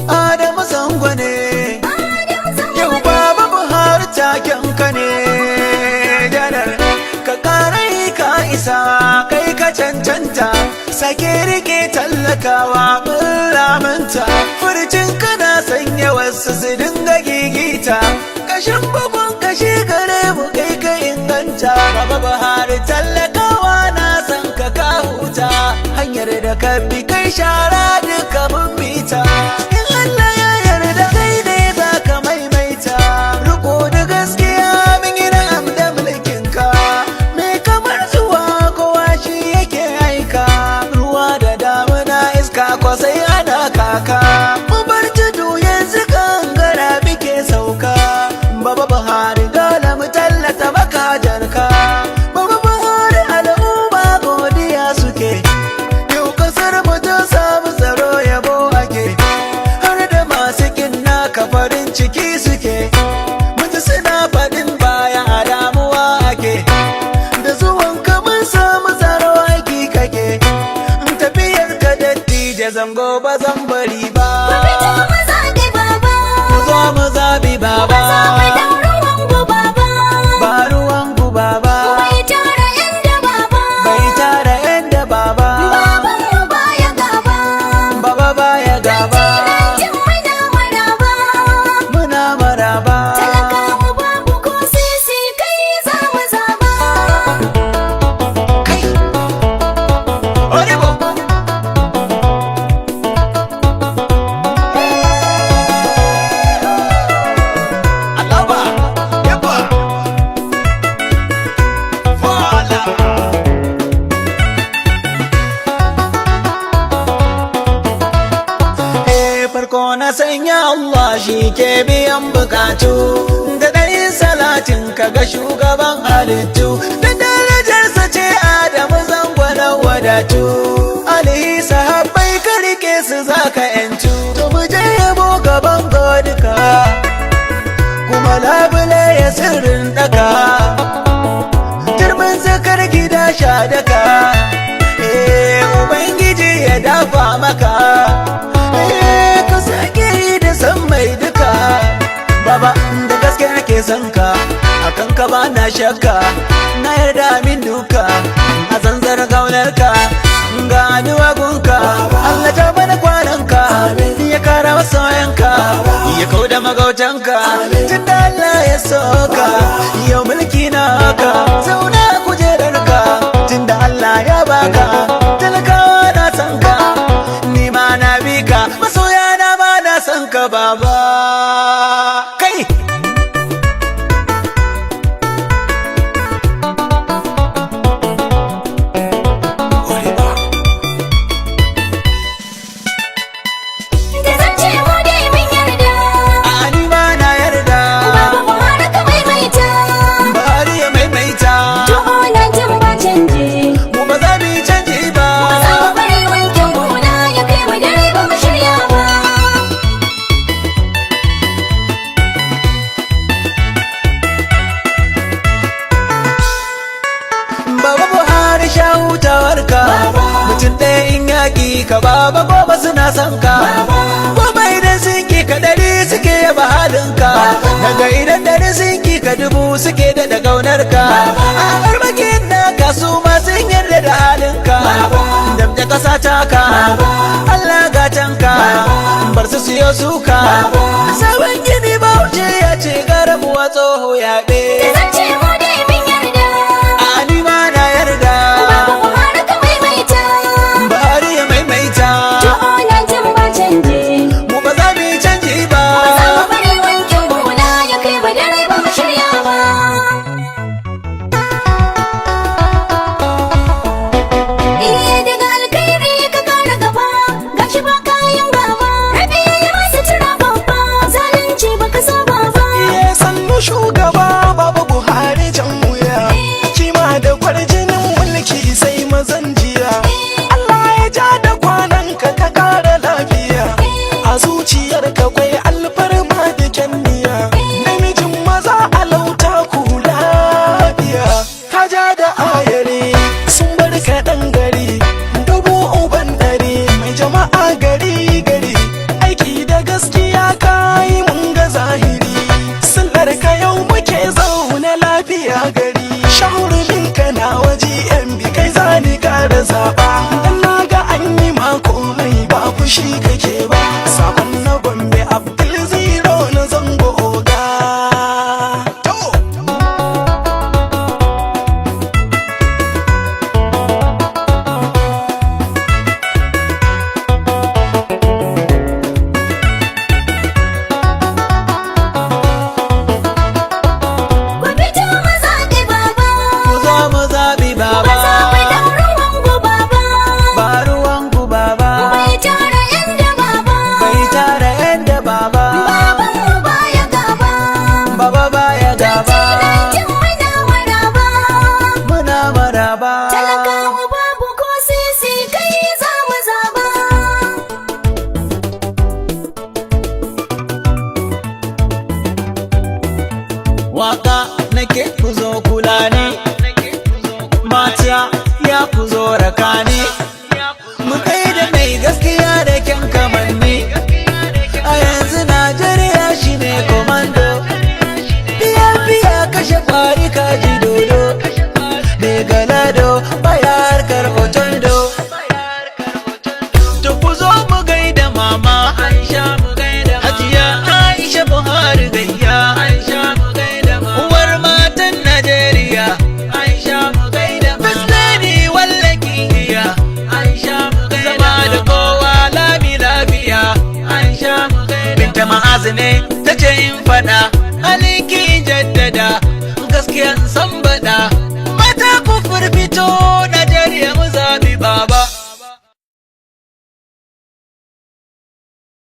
Adamu Zango ne, yau Baba Buhari takenka ne. Janar ka ƙarai ka isa, kai ka cancanta, sake rike tallakawa mun lamanta. Furcin kana sanya wasu su dinga gigita, kashin bugun kashi gare mu kai ka inganta. Baba Buhari tallakawa na san ka huta, hanyar da ka bi kai shara duka mun bita. Allah ya yarda kai ne za ka maimaita, riko da gaskiya min yi na'am da mulkinka. Me kamar zuwa kowa shi yake aika, ruwa da damuna iska kwasai ana kaka. Mu bar tudu yanzu gangara muke sauka, Baba Buhari dole mu tallata makajarka. Baba Buhari al'umma godiya suke, yau kasar mu ta samu tsaro yabo ake. Ka farin ciki suke, mutu suna faɗin baya a damuwa ake. Da zuwan ka mun samu tsaro aiki kake, tafiyar ka dattija Zango ba zan bari ba. Ku zo mu zabi baba, ba ruwan ku baba, bai tara yanda baba, baba baya gaba. Farko na sanya Allah shi ke biyan bukatu, da ɗarin salatin kaga shugaban halittu, da darajarsa ce Adamu Zango na wadatu. Alihi sahabbai ka rike su zaka yantu, to mu je yabo gaban godika, kuma labule ya sirrin daka, turmin zakar gida sha daka. Ubangiji ya dafa maka, ka sake yi da san mai duka. Baba da gaske nake son ka, akan ka ba na shakka, na yarda min duka, a zanzar gaunarka ga aduwa gunka. Allah ta bada kwananka, ya kara masoyanka, ya kauda magautanka. Tunda Allah ya soka, yau mulki na haka, zauna kujerarka. Tunda Allah ya baka, talakawa na san ka, ni ma na bi ka, masoya na ma na san ka baba. Kai mutum ɗaya in yaƙi ka baba goma suna son ka, goma idan sun ki ka ɗari suke yaba halinka, daga idan ɗari sun ki ka dubu suke daɗa ƙaunarka. A armakin naka su ma sun yarda da halinka, damta ƙasa taka Allah gatanka, bar su siyo suka. Sabon gini Bauchi ya ce garabuwa tsoho yaɓe. Shugaba Baba Buhari mata ya ku zo rakani mu kai da mai gaskiya da kyan kamanni a yanzu Najeriya shine komando biya kashe kwari kaji dodo mai galado